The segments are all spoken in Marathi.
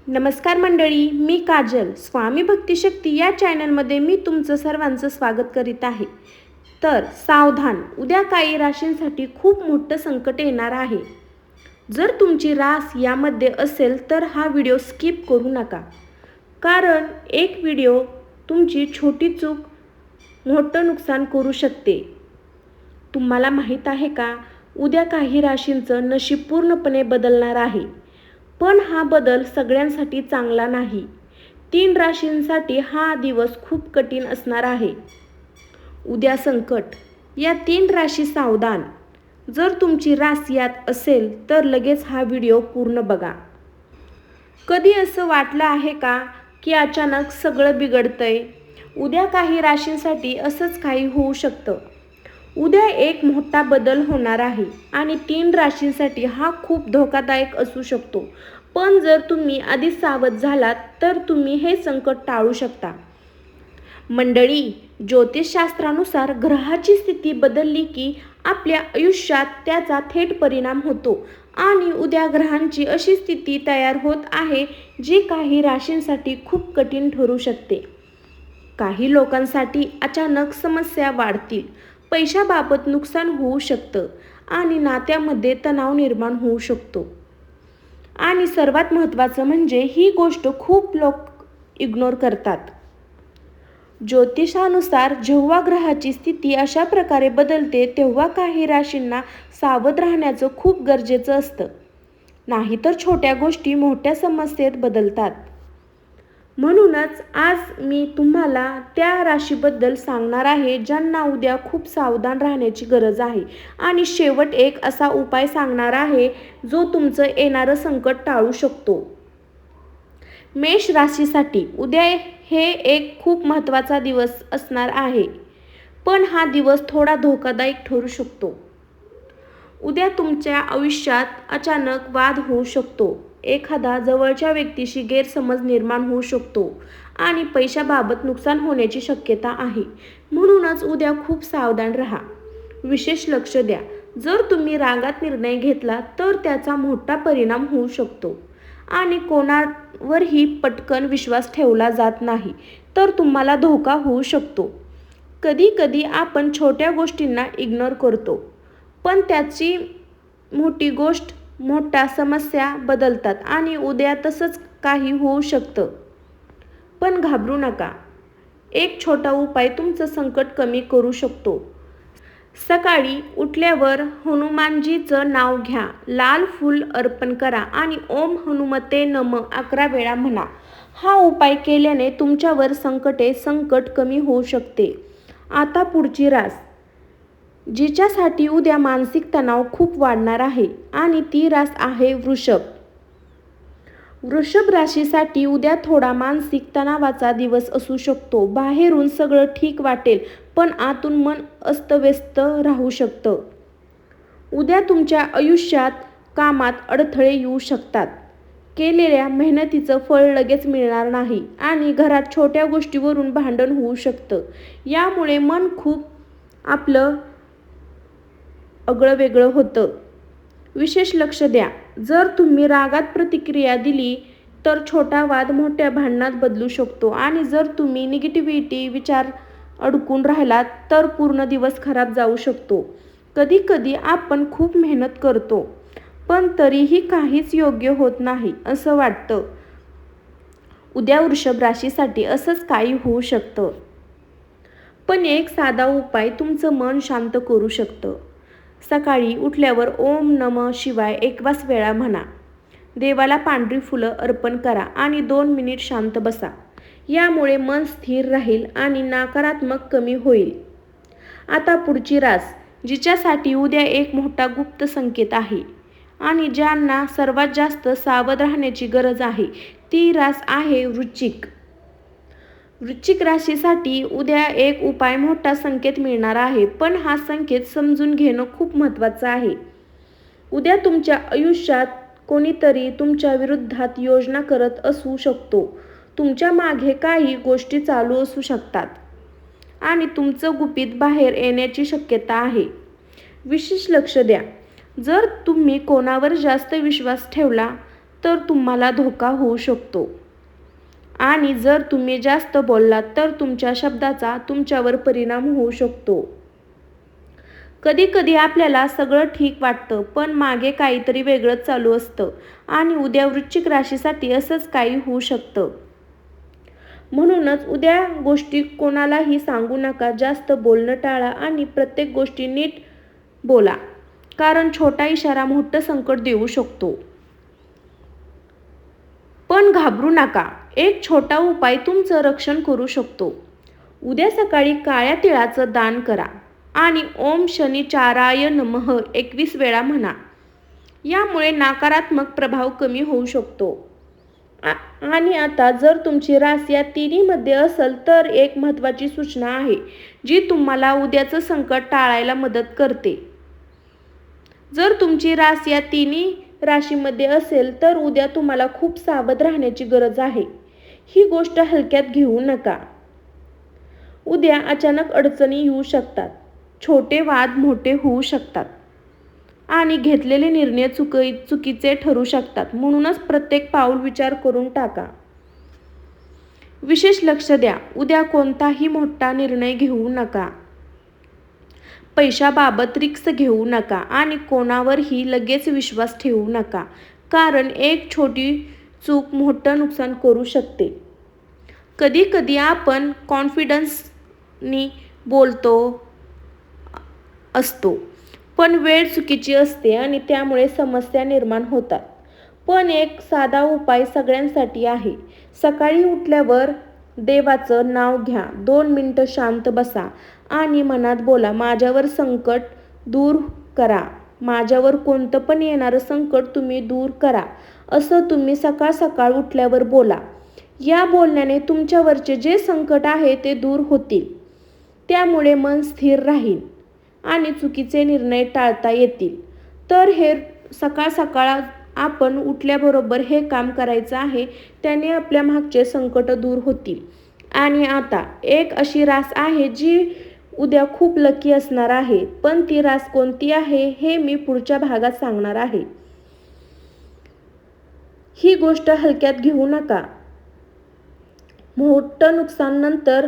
नमस्कार मंडळी, मी काजल. स्वामी भक्तिशक्ती या चॅनलमध्ये मी तुमचं सर्वांचं स्वागत करीत आहे. तर सावधान, उद्या काही राशींसाठी खूप मोठं संकट येणार आहे. जर तुमची रास यामध्ये असेल तर हा व्हिडिओ स्किप करू नका, कारण एक व्हिडिओ तुमची छोटी चूक मोठं नुकसान करू शकते. तुम्हाला माहीत आहे का, उद्या काही राशींचं नशीब पूर्णपणे बदलणार आहे. पण हा बदल सगळ्यांसाठी चांगला नाही. 3 राशींसाठी हा दिवस खूप कठीण असणार आहे. उद्या संकट. या 3 राशी सावधान. जर तुमची रास यात असेल तर लगेच हा व्हिडिओ पूर्ण बघा. कधी असं वाटलं आहे का की अचानक सगळं बिघडतंय? उद्या काही राशींसाठी असंच काही होऊ शकतं. उद्या एक मोठा बदल होणार आहे आणि 3 राशींसाठी हा खूप धोकादायक असू शकतो. पण जर तुम्ही आधीच सावध झालात तर तुम्ही हे संकट टाळू शकता. मंडळी, ज्योतिषशास्त्रानुसार ग्रहाची स्थिती बदलली की आपल्या आयुष्यात त्याचा थेट परिणाम होतो आणि उद्या ग्रहांची अशी स्थिती तयार होत आहे जी काही राशींसाठी खूप कठीण ठरू शकते. काही लोकांसाठी अचानक समस्या वाढतील, पैशाबाबत नुकसान होऊ शकतं आणि नात्यामध्ये तणाव निर्माण होऊ शकतो. आणि सर्वात महत्त्वाचं म्हणजे ही गोष्ट खूप लोक इग्नोर करतात. ज्योतिषानुसार जेव्हा ग्रहाची स्थिती अशा प्रकारे बदलते तेव्हा काही राशींना सावध राहण्याचं खूप गरजेचं असतं. नाहीतर छोट्या गोष्टी मोठ्या समस्येत बदलतात. म्हणूनच आज मी तुम्हाला त्या राशीबद्दल सांगणार आहे ज्यांना उद्या खूप सावधान राहण्याची गरज आहे. आणि शेवट एक असा उपाय सांगणार आहे जो तुमचं येणारं संकट टाळू शकतो. मेष राशीसाठी उद्या हे एक खूप महत्त्वाचा दिवस असणार आहे. पण हा दिवस थोडा धोकादायक ठरू शकतो. उद्या तुमच्या आयुष्यात अचानक वाद होऊ शकतो. एखादा जवळच्या व्यक्तीशी गैरसमज निर्माण होऊ शकतो आणि पैशाबाबत नुकसान होण्याची शक्यता आहे. म्हणूनच उद्या खूप सावधान राहा. विशेष लक्ष द्या. जर तुम्ही रागात निर्णय घेतला तर त्याचा मोठा परिणाम होऊ शकतो आणि कोणावरही पटकन विश्वास ठेवला जात नाही तर तुम्हाला धोका होऊ शकतो. कधी कधी आपण छोट्या गोष्टींना इग्नोर करतो, पण त्याची मोठी गोष्ट मोठ्या समस्या बदलतात आणि उद्या तसंच काही होऊ शकतं. पण घाबरू नका. एक छोटा उपाय तुमचं संकट कमी करू शकतो. सकाळी उठल्यावर हनुमानजीचं नाव घ्या, लाल फूल अर्पण करा आणि ओम हनुमते नमः 11 वेळा म्हणा. हा उपाय केल्याने तुमच्यावर संकट कमी होऊ शकते. आता पुढची रास, जिच्यासाठी उद्या मानसिक तणाव खूप वाढणार आहे आणि ती रास आहे वृषभ. वृषभ राशीसाठी उद्या थोडा मानसिक तणावाचा दिवस असू शकतो. बाहेरून सगळं ठीक वाटेल पण आतून मन अस्तव्यस्त राहू शकतं. उद्या तुमच्या आयुष्यात कामात अडथळे येऊ शकतात. केलेल्या मेहनतीचं फळ लगेच मिळणार नाही आणि घरात छोट्या गोष्टीवरून भांडण होऊ शकतं. यामुळे मन खूप आपलं आगळंवेगळं होतं. विशेष लक्ष द्या. जर तुम्ही रागात प्रतिक्रिया दिली तर छोटा वाद मोठ्या भांडणात बदलू शकतो आणि जर तुम्ही निगेटिव्हिटी विचार अडकून राहिलात तर पूर्ण दिवस खराब जाऊ शकतो. कधी कधी आपण खूप मेहनत करतो पण तरीही काहीच योग्य होत नाही असं वाटतं. उद्या वृषभ राशीसाठी असंच काही होऊ शकतं. पण एक साधा उपाय तुमचं मन शांत करू शकतं. सकाळी उठल्यावर ओम नमः शिवाय 21 वेळा म्हणा. देवाला पांढरी फुलं अर्पण करा आणि 2 मिनिट शांत बसा. यामुळे मन स्थिर राहील आणि नकारात्मक कमी होईल. आता पुढची रास, जिच्यासाठी उद्या एक मोठा गुप्त संकेत आहे आणि ज्यांना सर्वात जास्त सावध राहण्याची गरज आहे, ती रास आहे वृश्चिक. वृश्चिक राशीसाठी उद्या एक उपाय मोठा संकेत मिळणार आहे, पण हा संकेत समजून घेणं खूप महत्त्वाचं आहे. उद्या तुमच्या आयुष्यात कोणीतरी तुमच्या विरुद्धात योजना करत असू शकतो. तुमच्या मागे काही गोष्टी चालू असू शकतात आणि तुमचं गुपित बाहेर येण्याची शक्यता आहे. विशेष लक्ष द्या. जर तुम्ही कोणावर जास्त विश्वास ठेवला तर तुम्हाला धोका होऊ शकतो. आणि जर तुम्ही जास्त बोललात तर तुमच्या शब्दाचा तुमच्यावर परिणाम होऊ शकतो. कधी कधी आपल्याला सगळं ठीक वाटतं, पण मागे काहीतरी वेगळंच चालू असतं आणि उद्या वृश्चिक राशीसाठी असंच काही होऊ शकतं. म्हणूनच उद्या गोष्टी कोणालाही सांगू नका, जास्त बोलणं टाळा आणि प्रत्येक गोष्टी नीट बोला, कारण छोटा इशारा मोठं संकट देऊ शकतो. पण घाबरू नका, एक छोटा उपाय तुमचं रक्षण करू शकतो. उद्या सकाळी काळ्या तिळाचं दान करा आणि ओम शनिचाराय नमः 21 वेळा म्हणा. यामुळे नकारात्मक प्रभाव कमी होऊ शकतो. आणि आता जर तुमची रास या तिन्हीमध्ये असेल तर एक महत्त्वाची सूचना आहे जी तुम्हाला उद्याचं संकट टाळायला मदत करते. जर तुमची रास या तिन्ही राशीमध्ये असेल तर उद्या तुम्हाला खूप सावध राहण्याची गरज आहे. ही गोष्ट हलक्यात घेऊ नका. उद्या अचानक अडचणी येऊ शकतात, छोटे वाद मोठे होऊ शकतात आणि घेतलेले निर्णय चुकीचे ठरू शकतात. म्हणूनच प्रत्येक पाऊल विचार करून टाका. विशेष लक्ष द्या, उद्या कोणताही मोठा निर्णय घेऊ नका. पैशाबाबत रिस्क घेऊ नका आणि कोणावरही लगेच विश्वास ठेवू नका, कारण एक छोटी चूक मोठं नुकसान करू शकते. कधी कधी आपण कॉन्फिडन्सनी बोलतो असतो, पण वेळ चुकीची असते आणि त्यामुळे समस्या निर्माण होतात. पण एक साधा उपाय सगळ्यांसाठी आहे. सकाळी उठल्यावर देवाचं नाव घ्या, 2 मिनिटं शांत बसा आणि मनात बोला, माझ्यावर संकट दूर करा, माझ्यावर कोणतं पण येणारं संकट तुम्ही दूर करा, असं तुम्ही सकाळ सकाळ उठल्यावर बोला. या बोलण्याने तुमच्यावरचे जे संकट आहे ते दूर होतील. त्यामुळे मन स्थिर राहील आणि चुकीचे निर्णय टाळता येतील. तर हे सकाळ सकाळ आपण उठल्याबरोबर हे काम करायचं आहे, त्याने आपल्या मागचे संकट दूर होतील. आणि आता एक अशी रास आहे जी उद्या खूप लकी असणार आहे, पण ती रास कोणती आहे हे मी पुढच्या भागात सांगणार आहे. ही गोष्ट हलक्यात घेऊ नका. मोठं नुकसान नंतर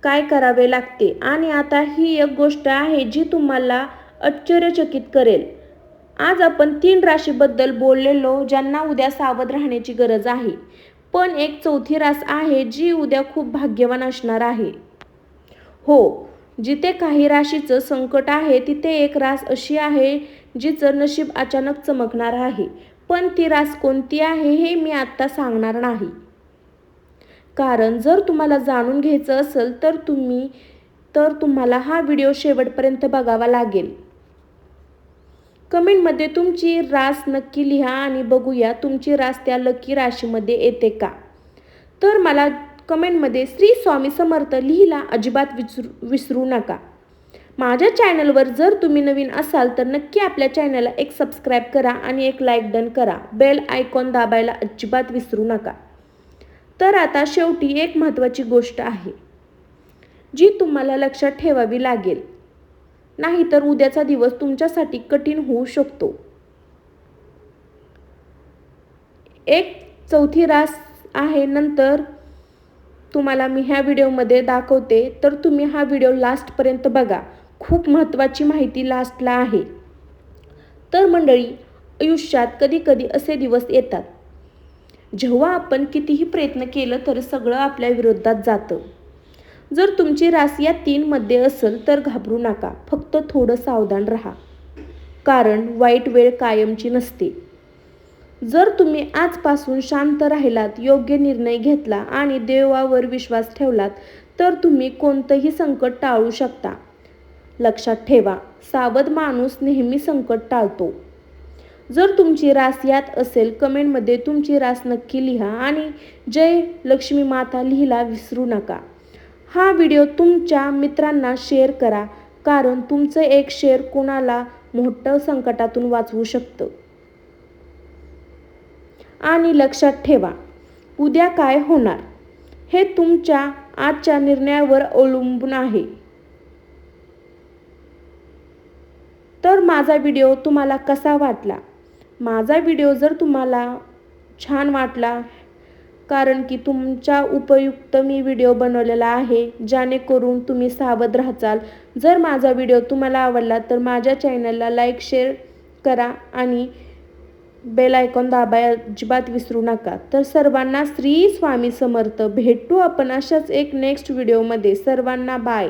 काय करावे लागते. आणि आता ही एक गोष्ट आहे जी तुम्हाला आश्चर्यचकित करेल. आज आपण 3 राशीबद्दल बोललेलो ज्यांना उद्या सावध राहण्याची गरज आहे, पण एक चौथी रास आहे जी उद्या खूप भाग्यवान असणार आहे. हो, जिथे काही राशीचं संकट आहे तिथे एक रास अशी आहे जिचं नशीब अचानक चमकणार आहे. पण ती रास कोणती आहे हे मी आत्ता सांगणार नाही, कारण जर तुम्हाला जाणून घ्यायचं असेल तर तुम्हाला हा व्हिडिओ शेवटपर्यंत बघावा लागेल. कमेंटमध्ये तुमची रास नक्की लिहा आणि बघूया तुमची रास त्या लकी राशीमध्ये येते का. तर मला कमेंटमध्ये श्री स्वामी समर्थ लिहिला अजिबात विसरू नका. माझ्या चॅनलवर जर तुम्ही नवीन असाल तर नक्की आपल्या चॅनलला एक सबस्क्राईब करा आणि एक लाईक डन करा. बेल आयकॉन दाबायला अजिबात विसरू नका. तर आता शेवटी एक महत्त्वाची गोष्ट आहे जी तुम्हाला लक्षात ठेवावी लागेल, नाहीतर उद्याचा दिवस तुमच्यासाठी कठीण होऊ शकतो. एक चौथी रास आहे, नंतर तुम्हाला मी ह्या व्हिडिओमध्ये दाखवते, तर तुम्ही हा व्हिडिओ लास्टपर्यंत बघा. खूप महत्त्वाची माहिती लास्टला आहे. तर मंडळी, आयुष्यात कधी कधी असे दिवस येतात जेव्हा आपण कितीही प्रयत्न केलं तर सगळं आपल्या विरोधात जातं. जर तुमची रास या 3 मध्ये असेल तर घाबरू नका, फक्त थोडं सावधान राहा, कारण वाईट वेळ कायमची नसते. जर तुम्ही आजपासून शांत राहिलात, योग्य निर्णय घेतला आणि देवावर विश्वास ठेवलात तर तुम्ही कोणतंही संकट टाळू शकता. लक्षात ठेवा, सावध माणूस नेहमी संकट टाळतो. जर तुमची रास यात असेल, कमेंटमध्ये तुमची रास नक्की लिहा आणि जय लक्ष्मी माता लिहिला विसरू नका. हा व्हिडिओ तुमच्या मित्रांना शेअर करा, कारण तुमचं एक शेअर कोणाला मोठ्या संकटातून वाचवू शकतं. आणि लक्षात ठेवा, उद्या काय होणार हे तुमच्या आजच्या निर्णयावर अवलंबून आहे. तर माझा व्हिडिओ तुम्हाला कसा वाटला माझा व्हिडिओ जर तुम्हाला छान वाटला, कारण की तुमच्या उपयुक्त मी व्हिडिओ बनवलेला आहे, जेणेकरून तुम्ही सावध राहाल. जर माझा व्हिडिओ तुम्हाला आवडला तर माझ्या चॅनलला लाईक शेअर करा आणि बेल आयकॉन दाबायला अजिबात विसरू नका. तर सर्वांना श्री स्वामी समर्थ. भेटू आपण अशाच एक नेक्स्ट व्हिडिओमध्ये. सर्वांना बाय.